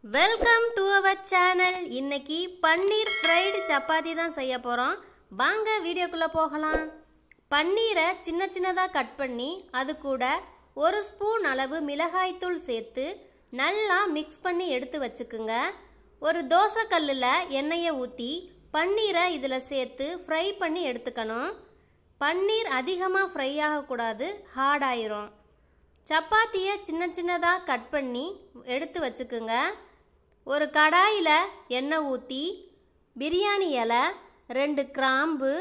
Welcome to our channel. இன்னைக்கு பன்னீர் fried chapati தான் செய்ய போகிறோம். வாங்க வீடியோக்குள்ளே போகலாம். பன்னீரை சின்ன சின்னதாக கட் பண்ணி அது கூட ஒரு ஸ்பூன் அளவு மிளகாய்த்தூள் சேர்த்து நல்லா மிக்ஸ் பண்ணி எடுத்து வச்சுக்குங்க. ஒரு தோசை கல்லில் எண்ணெயை ஊற்றி பன்னீரை இதில் சேர்த்து ஃப்ரை பண்ணி எடுத்துக்கணும். பன்னீர் அதிகமாக ஃப்ரை ஆகக்கூடாது, ஹார்ட் ஆயிரும். சப்பாத்தியை சின்ன சின்னதாக கட் பண்ணி எடுத்து வச்சுக்குங்க. ஒரு கடாயில் எண்ணெய் ஊற்றி பிரியாணி இலை, 2 கிராம்பு,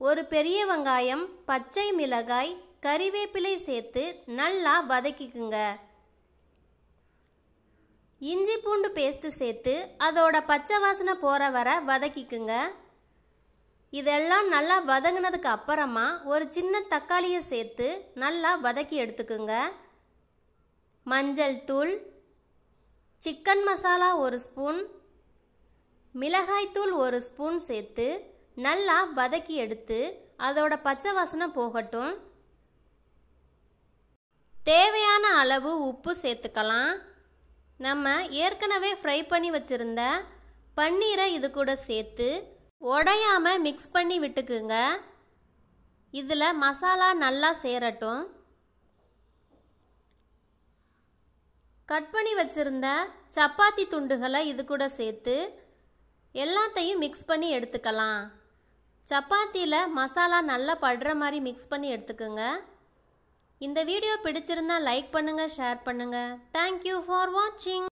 ஒரு பெரிய வெங்காயம், பச்சை மிளகாய், கறிவேப்பிலை சேர்த்து நல்லா வதக்கிக்குங்க. இஞ்சி பூண்டு பேஸ்ட்டு சேர்த்து அதோட பச்சை வாசனை போகிற வரை வதக்கிக்குங்க. இதெல்லாம் நல்லா வதங்கினதுக்கு அப்புறமா ஒரு சின்ன தக்காளியை சேர்த்து நல்லா வதக்கி எடுத்துக்குங்க. மஞ்சள் தூள், சிக்கன் மசாலா 1 ஸ்பூன், மிளகாய்த்தூள் 1 ஸ்பூன் சேர்த்து நல்லா வதக்கி எடுத்து அதோட பச்சை வாசனை போகட்டும். தேவையான அளவு உப்பு சேர்த்துக்கலாம். நம்ம ஏற்கனவே ஃப்ரை பண்ணி வச்சுருந்த பன்னீரை இது கூட சேர்த்து உடையாமல் மிக்ஸ் பண்ணி விட்டுக்குங்க. இதில் மசாலா நல்லா சேரட்டும். கட் பண்ணி வச்சுருந்த சப்பாத்தி துண்டுகளை இது கூட சேர்த்து எல்லாத்தையும் மிக்ஸ் பண்ணி எடுத்துக்கலாம். சப்பாத்தியில் மசாலா நல்லா படுற மாதிரி மிக்ஸ் பண்ணி எடுத்துக்குங்க. இந்த வீடியோ பிடிச்சிருந்தா லைக் பண்ணுங்கள், ஷேர் பண்ணுங்கள். தேங்க்யூ ஃபார் வாட்சிங்.